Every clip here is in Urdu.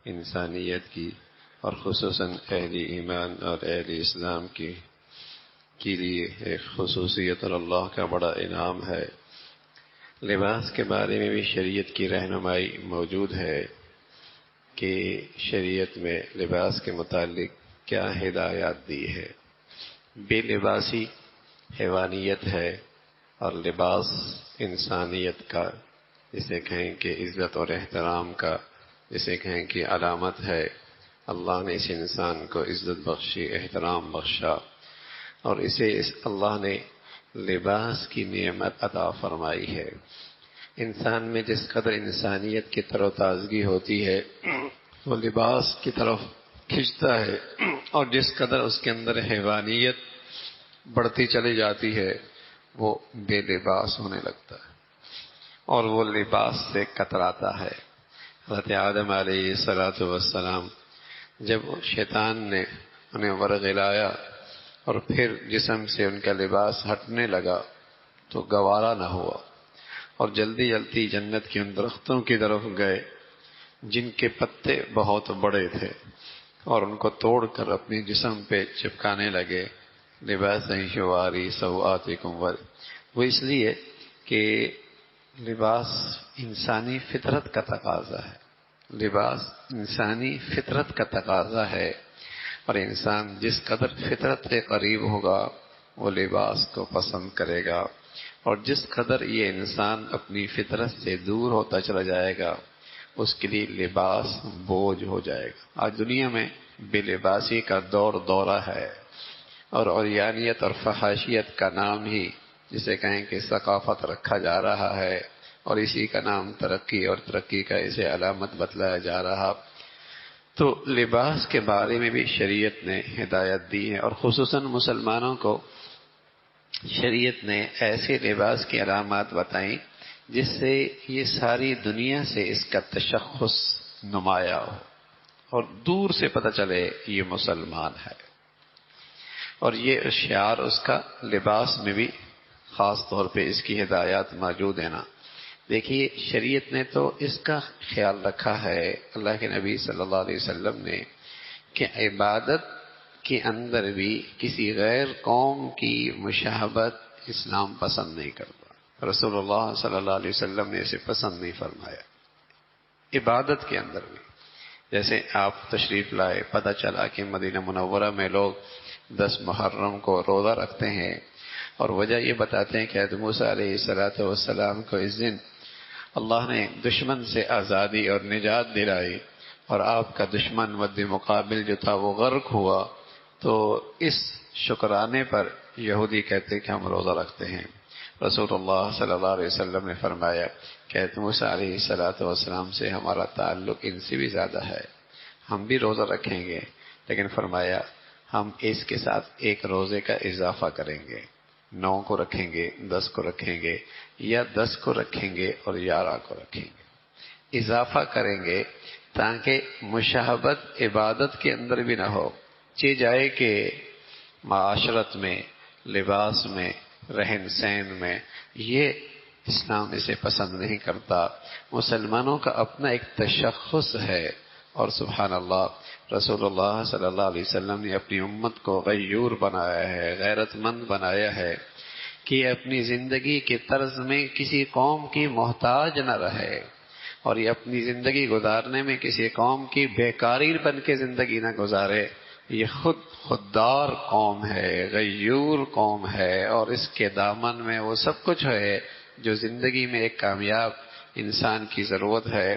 انسانیت کی اور خصوصاً اہل ایمان اور اہل اسلام کے لیے ایک خصوصیت اور اللہ کا بڑا انعام ہے۔ لباس کے بارے میں بھی شریعت کی رہنمائی موجود ہے کہ شریعت میں لباس کے متعلق کیا ہدایات دی ہے۔ بے لباسی حیوانیت ہے اور لباس انسانیت کا، جسے کہیں کہ عزت اور احترام کا، جسے کہیں کہ علامت ہے۔ اللہ نے اس انسان کو عزت بخشی، احترام بخشا، اور اسے اللہ نے لباس کی نعمت عطا فرمائی ہے۔ انسان میں جس قدر انسانیت کی تر و تازگی ہوتی ہے وہ لباس کی طرف کھنچتا ہے، اور جس قدر اس کے اندر حیوانیت بڑھتی چلی جاتی ہے وہ بے لباس ہونے لگتا ہے اور وہ لباس سے کتراتا ہے۔ حضرت آدم علیہ السلام جب شیطان نے انہیں ورغلایا اور پھر جسم سے ان کا لباس ہٹنے لگا تو گوارا نہ ہوا، اور جلدی جلدی جنت کے ان درختوں کی طرف گئے جن کے پتے بہت بڑے تھے، اور ان کو توڑ کر اپنے جسم پہ چپکانے لگے۔ لباسا یواری سوآتکم، وہ اس لیے کہ لباس انسانی فطرت کا تقاضا ہے۔ لباس انسانی فطرت کا تقاضا ہے، اور انسان جس قدر فطرت کے قریب ہوگا وہ لباس کو پسند کرے گا، اور جس قدر یہ انسان اپنی فطرت سے دور ہوتا چلا جائے گا اس کے لیے لباس بوجھ ہو جائے گا۔ آج دنیا میں بے لباسی کا دورہ ہے، اور عریانیت اور فحاشیت کا نام ہی جسے کہیں کہ ثقافت رکھا جا رہا ہے، اور اسی کا نام ترقی، اور ترقی کا اسے علامت بتلایا جا رہا۔ تو لباس کے بارے میں بھی شریعت نے ہدایت دی ہے، اور خصوصاً مسلمانوں کو شریعت نے ایسے لباس کی علامات بتائیں جس سے یہ ساری دنیا سے اس کا تشخص نمایاں ہو اور دور سے پتہ چلے یہ مسلمان ہے۔ اور یہ شعار اس کا لباس میں بھی خاص طور پہ اس کی ہدایات موجود ہیں نا۔ دیکھیے شریعت نے تو اس کا خیال رکھا ہے، اللہ کے نبی صلی اللہ علیہ وسلم نے، کہ عبادت کے اندر بھی کسی غیر قوم کی مشابہت اسلام پسند نہیں کرتا۔ رسول اللہ صلی اللہ علیہ وسلم نے اسے پسند نہیں فرمایا۔ عبادت کے اندر بھی جیسے آپ تشریف لائے، پتہ چلا کہ مدینہ منورہ میں لوگ 10 محرم کو روزہ رکھتے ہیں، اور وجہ یہ بتاتے ہیں کہ حضرت موسیٰ علیہ السلام کو اس دن اللہ نے دشمن سے آزادی اور نجات دلائی، اور آپ کا دشمن مد مقابل جو تھا وہ غرق ہوا، تو اس شکرانے پر یہودی کہتے کہ ہم روزہ رکھتے ہیں۔ رسول اللہ صلی اللہ علیہ وسلم نے فرمایا کہ حضرت موسیٰ علیہ السلام سے ہمارا تعلق ان سے بھی زیادہ ہے، ہم بھی روزہ رکھیں گے، لیکن فرمایا ہم اس کے ساتھ ایک روزے کا اضافہ کریں گے، 9 کو رکھیں گے، 10 کو رکھیں گے، یا 10 کو رکھیں گے اور 11 کو رکھیں گے، اضافہ کریں گے تاکہ مشابہت عبادت کے اندر بھی نہ ہو۔ چہ جائے کہ معاشرت میں، لباس میں، رہن سہن میں، یہ اسلام اسے پسند نہیں کرتا۔ مسلمانوں کا اپنا ایک تشخص ہے، اور سبحان اللہ رسول اللہ صلی اللہ علیہ وسلم نے اپنی امت کو غیور بنایا ہے، غیرت مند بنایا ہے کہ اپنی زندگی کے طرز میں کسی قوم کی محتاج نہ رہے، اور یہ اپنی زندگی گزارنے میں کسی قوم کی بیکاری بن کے زندگی نہ گزارے۔ یہ خوددار قوم ہے، غیور قوم ہے، اور اس کے دامن میں وہ سب کچھ ہے جو زندگی میں ایک کامیاب انسان کی ضرورت ہے۔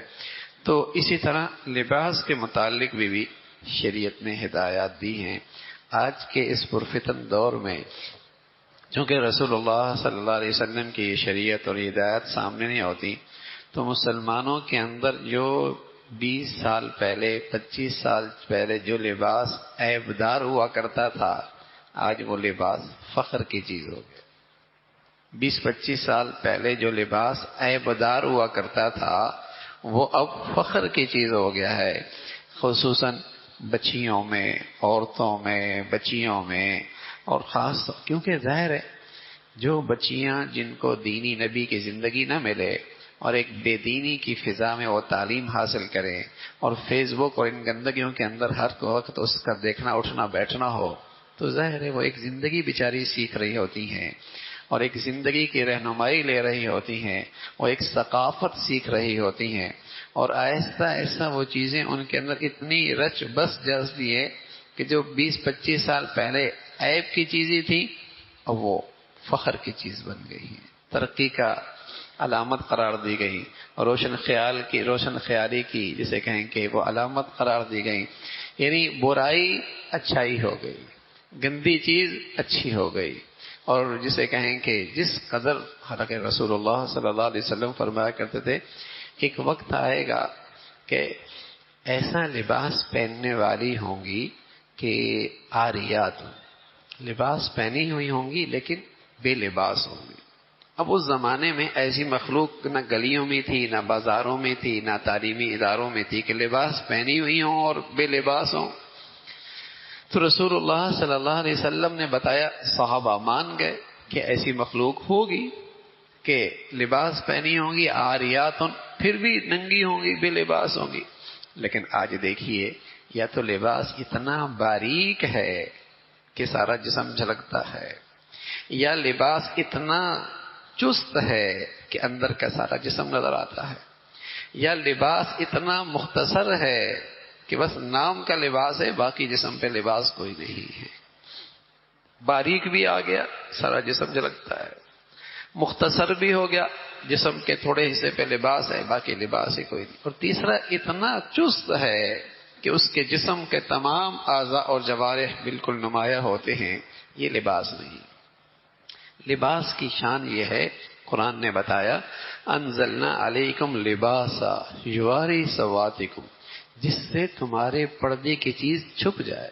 تو اسی طرح لباس کے متعلق بھی شریعت نے ہدایات دی ہیں۔ آج کے اس پرفتن دور میں چونکہ رسول اللہ صلی اللہ علیہ وسلم کی یہ شریعت اور ہدایات سامنے نہیں ہوتی، تو مسلمانوں کے اندر جو 20 سال پہلے، 25 سال پہلے جو لباس عیبدار ہوا کرتا تھا، آج وہ لباس فخر کی چیز ہو گیا۔ 20-25 سال پہلے جو لباس عیبدار ہوا کرتا تھا وہ اب فخر کی چیز ہو گیا ہے، خصوصاً بچیوں میں، عورتوں میں، بچیوں میں، اور خاص کیونکہ ظاہر ہے جو بچیاں جن کو دینی نبی کی زندگی نہ ملے اور ایک بے دینی کی فضا میں وہ تعلیم حاصل کریں اور فیس بک اور ان گندگیوں کے اندر ہر وقت اس کا دیکھنا اٹھنا بیٹھنا ہو، تو ظاہر ہے وہ ایک زندگی بیچاری سیکھ رہی ہوتی ہیں اور ایک زندگی کی رہنمائی لے رہی ہوتی ہیں، وہ ایک ثقافت سیکھ رہی ہوتی ہیں، اور آہستہ آہستہ وہ چیزیں ان کے اندر اتنی رچ بس جذبی ہے کہ جو 20-25 سال پہلے عیب کی چیزیں تھی اب وہ فخر کی چیز بن گئی ہے، ترقی کا علامت قرار دی گئی، روشن خیالی کی جسے کہیں کہ وہ علامت قرار دی گئی، یعنی برائی اچھائی ہو گئی، گندی چیز اچھی ہو گئی، اور جسے کہیں کہ جس قدر حضرت رسول اللہ صلی اللہ علیہ وسلم فرمایا کرتے تھے ایک وقت آئے گا کہ ایسا لباس پہننے والی ہوں گی کہ عاریات لباس پہنی ہوئی ہوں گی لیکن بے لباس ہوں گی۔ اب اس زمانے میں ایسی مخلوق نہ گلیوں میں تھی، نہ بازاروں میں تھی، نہ تعلیمی اداروں میں تھی کہ لباس پہنی ہوئی ہوں اور بے لباس ہوں۔ تو رسول اللہ صلی اللہ علیہ وسلم نے بتایا، صحابہ مان گئے کہ ایسی مخلوق ہوگی کہ لباس پہنی ہوں گی عاریات، پھر بھی ننگی ہوں گی، بے لباس ہوں گی۔ لیکن آج دیکھیے، یا تو لباس اتنا باریک ہے کہ سارا جسم جھلکتا ہے، یا لباس اتنا چست ہے کہ اندر کا سارا جسم نظر آتا ہے، یا لباس اتنا مختصر ہے کہ بس نام کا لباس ہے، باقی جسم پہ لباس کوئی نہیں ہے۔ باریک بھی آ گیا، سارا جسم جھلکتا ہے، مختصر بھی ہو گیا، جسم کے تھوڑے حصے پہ لباس ہے، باقی لباس ہی کوئی نہیں، اور تیسرا اتنا چست ہے کہ اس کے جسم کے تمام اعضاء اور جوارح بالکل نمایاں ہوتے ہیں۔ یہ لباس نہیں۔ لباس کی شان یہ ہے، قرآن نے بتایا انزلنا علیکم لباسا یواری سواتکم، جس سے تمہارے پردے کی چیز چھپ جائے،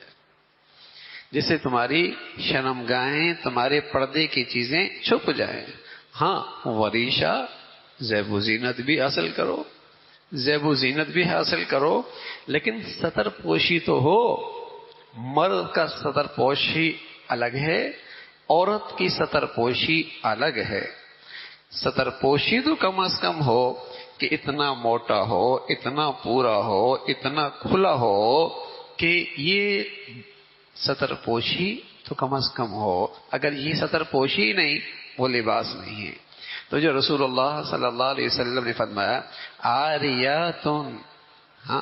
جس سے تمہاری شرمگاہیں، تمہارے پردے کی چیزیں چھپ جائیں۔ ہاں، وریشہ زیب و زینت بھی حاصل کرو، زیب و زینت بھی حاصل کرو، لیکن ستر پوشی تو ہو۔ مرد کا ستر پوشی الگ ہے، عورت کی ستر پوشی الگ ہے۔ ستر پوشی تو کم از کم ہو کہ اتنا موٹا ہو، اتنا پورا ہو، اتنا کھلا ہو کہ یہ ستر پوشی تو کم از کم ہو۔ اگر یہ ستر پوشی نہیں، وہ لباس نہیں ہے۔ تو جو رسول اللہ صلی اللہ علیہ وسلم نے فرمایا عاریاتن، ہاں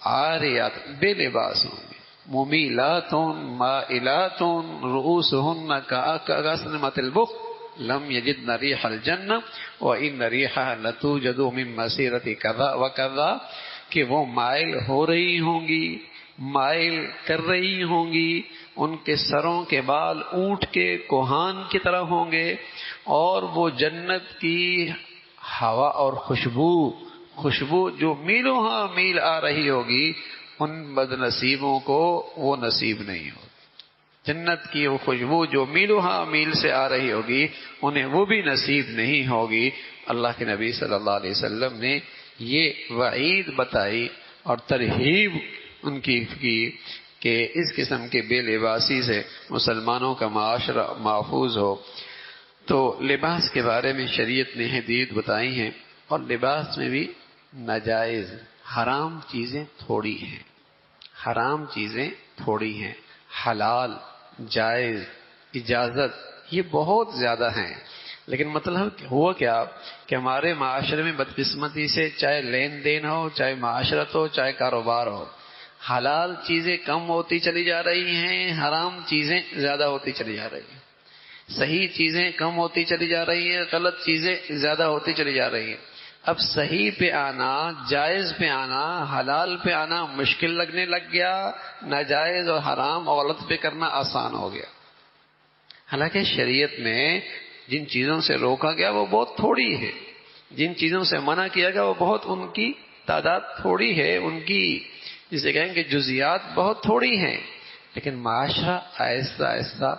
عاریات بے لباس ہوں گے، ممیلاتن مائلاتن رؤوسہن کأسنمۃ البخت لم یجدن ریح الجنہ وان ریحها لتوجد من مسیرۃ کذا وکذا، کہ وہ مائل ہو رہی ہوں گی، مائل کر رہی ہوں گی، ان کے سروں کے بال اونٹ کے کوہان کی طرح ہوں گے، اور وہ جنت کی ہوا اور خوشبو جو میلوں ہاں میل آ رہی ہوگی، ان بد نصیبوں کو وہ نصیب نہیں ہوگی۔ جنت کی وہ خوشبو جو میلوں ہاں میل سے آ رہی ہوگی، انہیں وہ بھی نصیب نہیں ہوگی۔ اللہ کے نبی صلی اللہ علیہ وسلم نے یہ وعید بتائی اور ترہیب ان کی کہ اس قسم کے بے لباسی سے مسلمانوں کا معاشرہ محفوظ ہو۔ تو لباس کے بارے میں شریعت نے حدود بتائی ہیں، اور لباس میں بھی ناجائز حرام چیزیں تھوڑی ہیں، حرام چیزیں تھوڑی ہیں، حلال جائز اجازت یہ بہت زیادہ ہیں۔ لیکن مطلب ہوا کیا کہ ہمارے معاشرے میں بدقسمتی سے چاہے لین دین ہو، چاہے معاشرت ہو، چاہے کاروبار ہو، حلال چیزیں کم ہوتی چلی جا رہی ہیں، حرام چیزیں زیادہ ہوتی چلی جا رہی ہیں، صحیح چیزیں کم ہوتی چلی جا رہی ہیں، غلط چیزیں زیادہ ہوتی چلی جا رہی ہیں۔ اب صحیح پہ آنا، جائز پہ آنا، حلال پہ آنا مشکل لگنے لگ گیا، ناجائز اور حرام اور غلط پہ کرنا آسان ہو گیا۔ حالانکہ شریعت میں جن چیزوں سے روکا گیا وہ بہت تھوڑی ہے، جن چیزوں سے منع کیا گیا وہ بہت، ان کی تعداد تھوڑی ہے، ان کی جسے کہیں کہ جزیات بہت تھوڑی ہیں، لیکن معاشرہ آہستہ آہستہ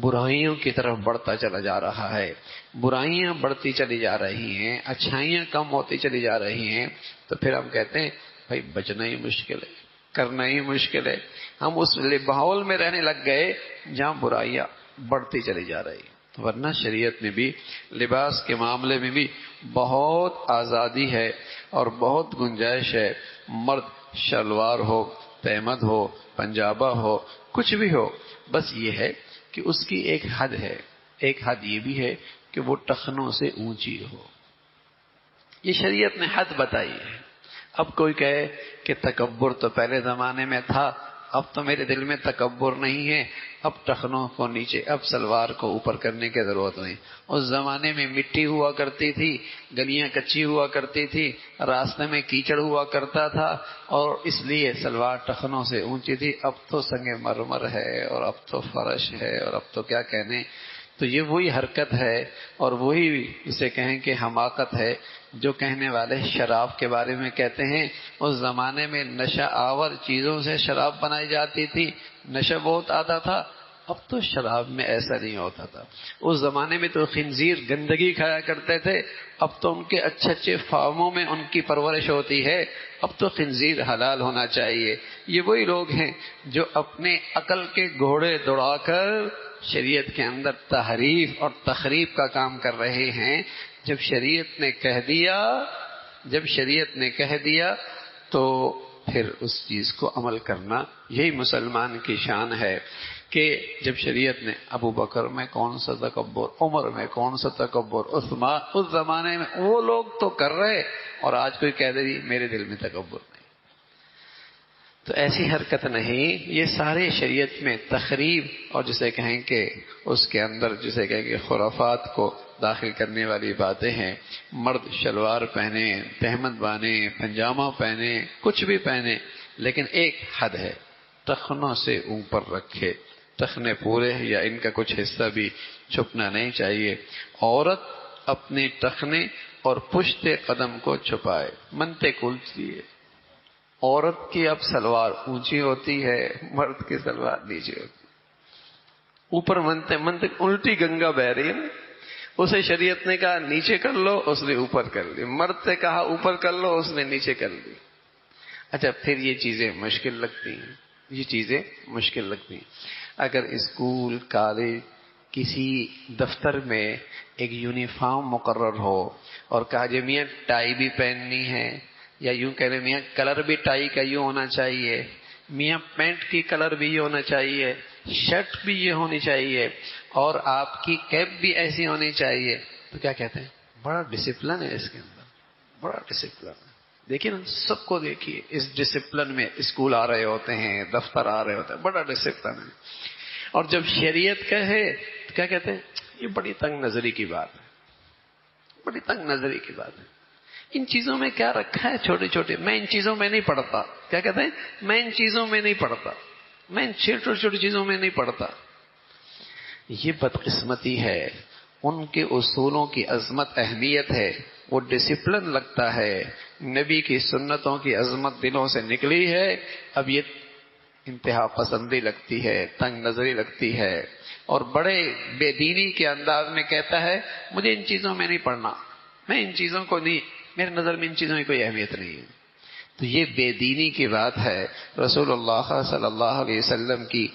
برائیوں کی طرف بڑھتا چلا جا رہا ہے، برائیاں بڑھتی چلی جا رہی ہیں، اچھائیاں کم ہوتی چلی جا رہی ہیں۔ تو پھر ہم کہتے ہیں بھائی بچنا ہی مشکل ہے، کرنا ہی مشکل ہے۔ ہم اس ماحول میں رہنے لگ گئے جہاں برائیاں بڑھتی چلی جا رہی ہیں۔ ورنہ شریعت میں بھی لباس کے معاملے میں بھی بہت آزادی ہے اور بہت گنجائش ہے. مرد شلوار ہو، تہمد ہو، پنجابہ ہو، کچھ بھی ہو، بس یہ ہے کہ اس کی ایک حد ہے. ایک حد یہ بھی ہے کہ وہ ٹخنوں سے اونچی ہو. یہ شریعت نے حد بتائی ہے. اب کوئی کہے کہ تکبر تو پہلے زمانے میں تھا، اب تو میرے دل میں تکبر نہیں ہے، اب ٹخنوں کو نیچے، اب سلوار کو اوپر کرنے کی ضرورت نہیں. اس زمانے میں مٹی ہوا کرتی تھی، گلیاں کچی ہوا کرتی تھی، راستے میں کیچڑ ہوا کرتا تھا، اور اس لیے سلوار ٹخنوں سے اونچی تھی. اب تو سنگ مرمر ہے، اور اب تو فرش ہے، اور اب تو کیا کہنے. تو یہ وہی حرکت ہے اور وہی اسے کہیں کہ حماقت ہے جو کہنے والے شراب کے بارے میں کہتے ہیں. اس زمانے میں نشہ آور چیزوں سے شراب بنائی جاتی تھی، نشہ بہت آتا تھا. اب تو شراب میں ایسا نہیں ہوتا تھا. اس زمانے میں تو خنزیر گندگی کھایا کرتے تھے، اب تو ان کے اچھے اچھے فارموں میں ان کی پرورش ہوتی ہے. اب تو خنزیر حلال ہونا چاہیے. یہ وہی لوگ ہیں جو اپنے عقل کے گھوڑے دوڑا کر شریعت کے اندر تحریف اور تخریب کا کام کر رہے ہیں. جب شریعت نے کہہ دیا تو پھر اس چیز کو عمل کرنا، یہی مسلمان کی شان ہے. کہ جب شریعت نے ابو بکر میں کون سا تکبر، عمر میں کون سا تکبر، عثمان، اس زمانے میں وہ لوگ تو کر رہے، اور آج کوئی کہہ دے میرے دل میں تکبر نہیں. تو ایسی حرکت نہیں. یہ سارے شریعت میں تخریب اور جسے کہیں کہ اس کے اندر جسے کہیں کہ خرافات کو داخل کرنے والی باتیں ہیں. مرد شلوار پہنے، تہمد بانے، پنجامہ پہنے، کچھ بھی پہنے، لیکن ایک حد ہے، ٹخنوں سے اوپر رکھے. ٹخنے پورے یا ان کا کچھ حصہ بھی چھپنا نہیں چاہیے. عورت اپنے ٹخنے اور پشت قدم کو چھپائے. منتے کلتی ہے. عورت کی اب سلوار اونچی ہوتی ہے، مرد کی سلوار نیچے ہوتی ہے. اوپر منتے الٹی گنگا بہ رہی ہے. اسے شریعت نے کہا نیچے کر لو، اس نے اوپر کر لی. مرد سے کہا اوپر کر لو، اس نے نیچے کر لی. اچھا، پھر یہ چیزیں مشکل لگتی ہیں. اگر اسکول، کالج، کسی دفتر میں ایک یونیفارم مقرر ہو اور کہا جائے میاں ٹائی بھی پہننی ہے، یا یوں کہہ رہے میاں کلر بھی ٹائی کا یوں ہونا چاہیے، میاں پینٹ کی کلر بھی یہ ہونا چاہیے، شرٹ بھی یہ ہونی چاہیے، اور آپ کی کیپ بھی ایسی ہونی چاہیے، تو کیا کہتے ہیں؟ بڑا ڈسپلن ہے اس کے اندر، بڑا ڈسپلن ہے. دیکھیے نا، سب کو دیکھیے اس ڈسپلن میں اسکول آ رہے ہوتے ہیں، دفتر آ رہے ہوتے ہیں، بڑا ڈسپلن ہے. اور جب شریعت کہے تو کیا کہتے ہیں؟ یہ بڑی تنگ نظری کی بات ہے، بڑی تنگ نظری کی بات ہے. ان چیزوں میں کیا رکھا ہے چھوٹے چھوٹے؟ میں ان چیزوں میں نہیں پڑھتا. کیا کہتے ہیں؟ میں ان چیزوں میں نہیں پڑھتا، میں ان چھوٹی چھوٹی چیزوں میں نہیں پڑھتا. یہ بدقسمتی ہے. ان کے اصولوں کی عظمت، اہمیت ہے، وہ ڈسپلن لگتا ہے. نبی کی سنتوں کی عظمت دلوں سے نکلی ہے. اب یہ انتہا پسندی لگتی ہے، تنگ نظری لگتی ہے، اور بڑے بے دینی کے انداز میں کہتا ہے مجھے ان چیزوں میں نہیں پڑھنا، میں ان چیزوں کو نہیں، میرے نظر میں ان چیزوں کی کوئی اہمیت نہیں ہے. تو یہ بے دینی کی بات ہے. رسول اللہ صلی اللہ علیہ وسلم کی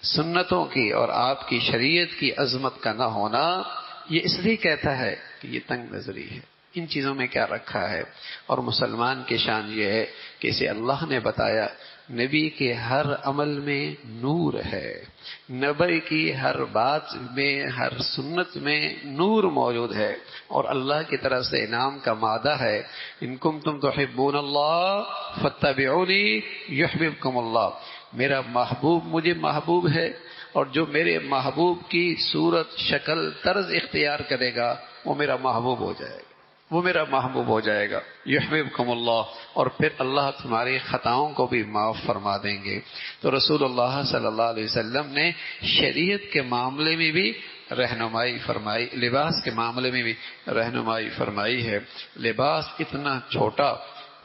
سنتوں کی اور آپ کی شریعت کی عظمت کا نہ ہونا، یہ اس لیے کہتا ہے کہ یہ تنگ نظری ہے. ان چیزوں میں کیا رکھا ہے؟ اور مسلمان کی شان یہ ہے کہ اسے اللہ نے بتایا نبی کے ہر عمل میں نور ہے، نبی کی ہر بات میں، ہر سنت میں نور موجود ہے، اور اللہ کی طرف سے انعام کا مادہ ہے. ان کنتم تحبون اللہ فاتبعونی یحببکم اللہ. میرا محبوب مجھے محبوب ہے، اور جو میرے محبوب کی صورت، شکل، طرز اختیار کرے گا وہ میرا محبوب ہو جائے گا، وہ میرا محبوب ہو جائے گا. یحببکم اللہ، اور پھر اللہ تمہاری خطاؤں کو بھی معاف فرما دیں گے. تو رسول اللہ صلی اللہ علیہ وسلم نے شریعت کے معاملے میں بھی رہنمائی فرمائی، لباس کے معاملے میں بھی رہنمائی فرمائی ہے. لباس اتنا چھوٹا،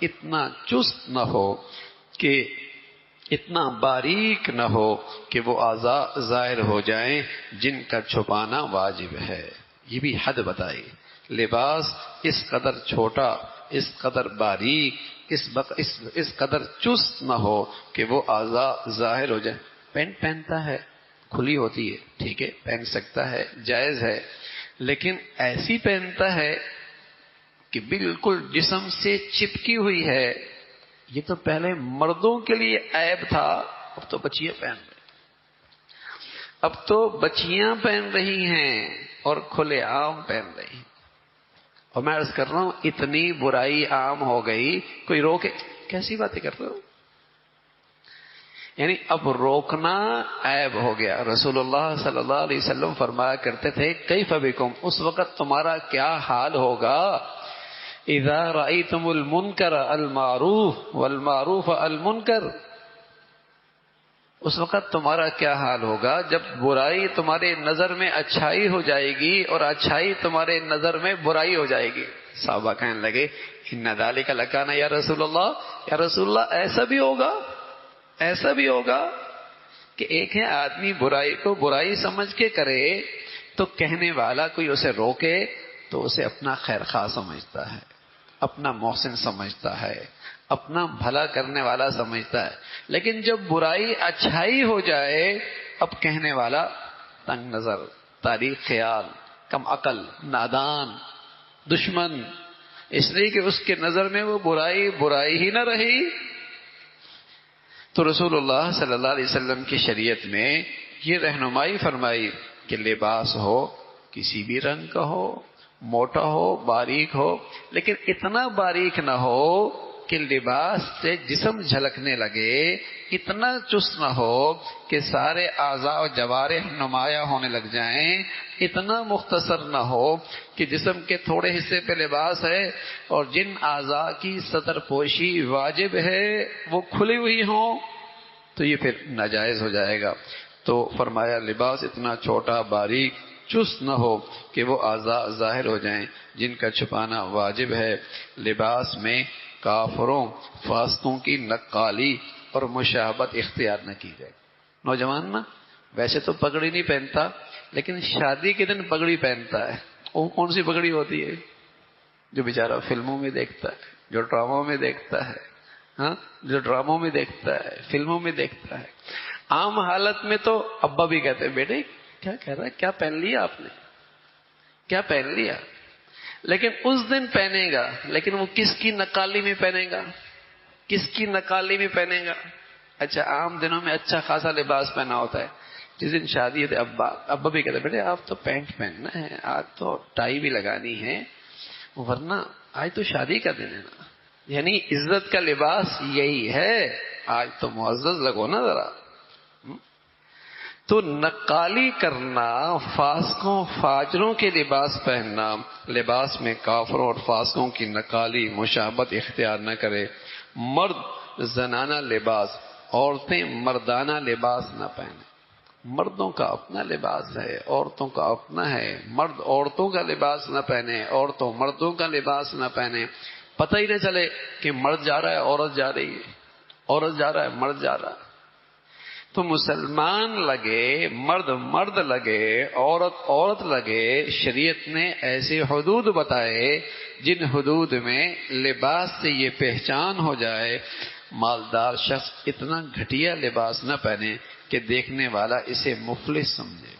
اتنا چست نہ ہو، کہ اتنا باریک نہ ہو کہ وہ اعضاء ظاہر ہو جائیں جن کا چھپانا واجب ہے. یہ بھی حد بتائی. لباس اس قدر چھوٹا، اس قدر باریک، اس قدر چست نہ ہو کہ وہ اعضاء ظاہر ہو جائے. پینٹ پہنتا ہے کھلی ہوتی ہے، ٹھیک ہے، پہن سکتا ہے، جائز ہے، لیکن ایسی پہنتا ہے کہ بالکل جسم سے چپکی ہوئی ہے، یہ تو پہلے مردوں کے لیے عیب تھا، اب تو بچیاں پہن رہی، اب تو بچیاں پہن رہی ہیں اور کھلے عام پہن رہی ہیں۔ اور میں عرض کر رہا ہوں اتنی برائی عام ہو گئی، کوئی روکے؟ کیسی باتیں کر رہے ہو؟ یعنی اب روکنا عیب ہو گیا۔ رسول اللہ صلی اللہ علیہ وسلم فرمایا کرتے تھے کیف بکم، اس وقت تمہارا کیا حال ہوگا، اذا رأیتم المنکر المعروف والمعروف المنکر، اس وقت تمہارا کیا حال ہوگا جب برائی تمہارے نظر میں اچھائی ہو جائے گی اور اچھائی تمہارے نظر میں برائی ہو جائے گی۔ صحابہ کہنے لگے ان ذالک لکان یا رسول اللہ، یا رسول اللہ ایسا بھی ہوگا، ایسا بھی ہوگا کہ ایک ہے آدمی برائی کو برائی سمجھ کے کرے تو کہنے والا کوئی اسے روکے تو اسے اپنا خیر خواہ سمجھتا ہے، اپنا محسن سمجھتا ہے، اپنا بھلا کرنے والا سمجھتا ہے، لیکن جب برائی اچھائی ہو جائے اب کہنے والا تنگ نظر، تاریخ خیال، کم عقل، نادان، دشمن، اس لیے کہ اس کے نظر میں وہ برائی برائی ہی نہ رہی۔ تو رسول اللہ صلی اللہ علیہ وسلم کی شریعت میں یہ رہنمائی فرمائی کہ لباس ہو کسی بھی رنگ کا ہو، موٹا ہو، باریک ہو، لیکن اتنا باریک نہ ہو کہ لباس سے جسم جھلکنے لگے، اتنا چست نہ ہو کہ سارے اعضاء و جوارح نمایاں ہونے لگ جائیں، اتنا مختصر نہ ہو کہ جسم کے تھوڑے حصے پہ لباس ہے اور جن اعضاء کی ستر پوشی واجب ہے وہ کھلی ہوئی ہوں تو یہ پھر ناجائز ہو جائے گا۔ تو فرمایا لباس اتنا چھوٹا باریک چست نہ ہو کہ وہ اعضاء ظاہر ہو جائیں جن کا چھپانا واجب ہے۔ لباس میں کافروں فاسقوں کی نقالی اور مشابہت اختیار نہ کی جائے۔ نوجوان نا ویسے تو پگڑی نہیں پہنتا لیکن شادی کے دن پگڑی پہنتا ہے، وہ کون سی پگڑی ہوتی ہے؟ جو بیچارہ فلموں میں دیکھتا ہے، جو ڈراموں میں دیکھتا ہے، ہاں جو ڈراموں میں دیکھتا ہے، فلموں میں دیکھتا ہے۔ عام حالت میں تو ابا بھی کہتے ہیں بیٹے کیا کہہ رہا ہے، کیا پہن لیا آپ نے، کیا پہن لیا، لیکن اس دن پہنے گا، لیکن وہ کس کی نقالی میں پہنے گا، کس کی نقالی میں پہنے گا؟ اچھا عام دنوں میں اچھا خاصا لباس پہنا ہوتا ہے، جس دن شادی ہے ابا بھی کہتے ہیں بیٹے آپ تو پینٹ پہننا ہے، آج تو ٹائی بھی لگانی ہے، ورنہ آج تو شادی کا دن ہے نا۔ یعنی عزت کا لباس یہی ہے، آج تو معزز لگو نا ذرا۔ تو نقالی کرنا، فاسقوں فاجروں کے لباس پہننا، لباس میں کافروں اور فاسقوں کی نقالی مشابہت اختیار نہ کرے۔ مرد زنانہ لباس، عورتیں مردانہ لباس نہ پہنیں۔ مردوں کا اپنا لباس ہے، عورتوں کا اپنا ہے۔ مرد عورتوں کا لباس نہ پہنے، عورتوں مردوں کا لباس نہ پہنے، پتہ ہی نہ چلے کہ مرد جا رہا ہے عورت جا رہی ہے، عورت جا رہا ہے مرد جا رہا ہے۔ تو مسلمان لگے، مرد مرد لگے، عورت عورت لگے، شریعت نے ایسے حدود بتائے جن حدود میں لباس سے یہ پہچان ہو جائے مالدار شخص اتنا گھٹیا لباس نہ پہنے کہ دیکھنے والا اسے مفلس سمجھے۔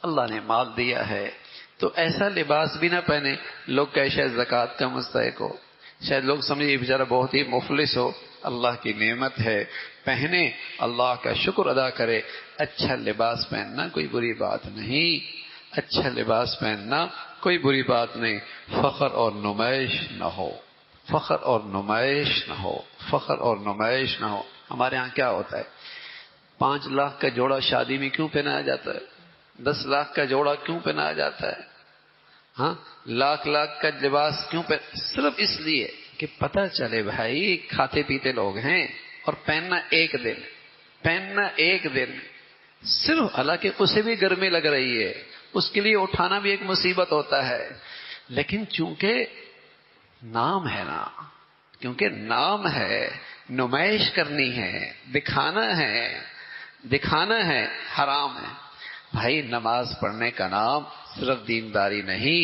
اللہ نے مال دیا ہے تو ایسا لباس بھی نہ پہنے لوگ کہ شاید زکوٰۃ کا مستحق ہو، شاید لوگ سمجھے یہ بیچارہ بہت ہی مفلس ہو۔ اللہ کی نعمت ہے، پہنے، اللہ کا شکر ادا کرے۔ اچھا لباس پہننا کوئی بری بات نہیں، اچھا لباس پہننا کوئی بری بات نہیں، فخر اور نمائش نہ ہو، فخر اور نمائش نہ ہو، فخر اور نمائش نہ ہو۔ ہمارے ہاں کیا ہوتا ہے، 5 لاکھ کا جوڑا شادی میں کیوں پہنایا جاتا ہے، 10 لاکھ کا جوڑا کیوں پہنایا جاتا ہے، ہاں لاکھ کا لباس کیوں صرف اس لیے کہ پتہ چلے بھائی کھاتے پیتے لوگ ہیں، اور پہننا ایک دن، پہننا ایک دن صرف، حالانکہ اسے بھی گرمی لگ رہی ہے، اس کے لیے اٹھانا بھی ایک مصیبت ہوتا ہے، لیکن چونکہ نام ہے نا، کیونکہ نام ہے، نمائش کرنی ہے، دکھانا ہے، حرام ہے۔ بھائی نماز پڑھنے کا نام صرف دینداری نہیں،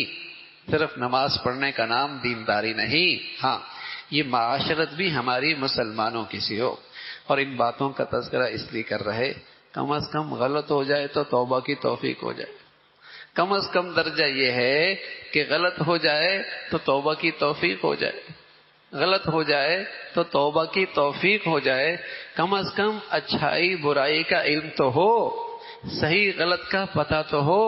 صرف نماز پڑھنے کا نام دینداری نہیں، ہاں یہ معاشرت بھی ہماری مسلمانوں کی سی ہو۔ اور ان باتوں کا تذکرہ اس لیے کر رہے کم از کم غلط ہو جائے تو توبہ کی توفیق ہو جائے. کم از کم درجہ یہ ہے کہ غلط ہو جائے تو توبہ کی توفیق ہو جائے. غلط ہو جائے تو توبہ کی توفیق ہو جائے. کم از کم اچھائی برائی کا علم تو ہو، صحیح غلط کا پتہ تو ہو،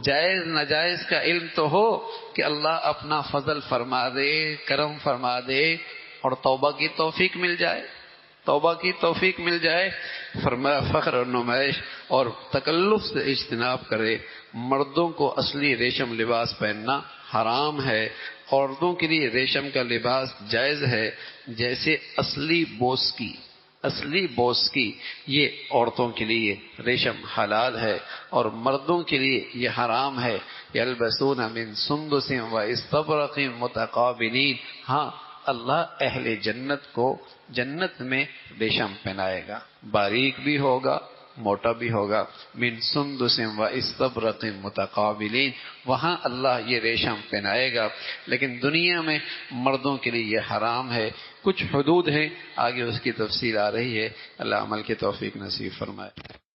جائز ناجائز کا علم تو ہو کہ اللہ اپنا فضل فرما دے، کرم فرما دے اور توبہ کی توفیق مل جائے. توبہ کی توفیق مل جائے. فرمایا فخر اور نمائش اور تکلف سے اجتناب کرے. مردوں کو اصلی ریشم لباس پہننا حرام ہے، عورتوں کے لیے ریشم کا لباس جائز ہے. جیسے اصلی بوس کی یہ عورتوں کے لیے ریشم حلال ہے اور مردوں کے لیے یہ حرام ہے. یلبسون من سندس و استبرق متقابلین. ہاں اللہ اہل جنت کو جنت میں ریشم پہنائے گا، باریک بھی ہوگا موٹا بھی ہوگا. من سندس و استبرق متقابلین، وہاں اللہ یہ ریشم پہنائے گا. لیکن دنیا میں مردوں کے لیے یہ حرام ہے. کچھ حدود ہیں، آگے اس کی تفصیل آ رہی ہے. اللہ عمل کی توفیق نصیب فرمائے.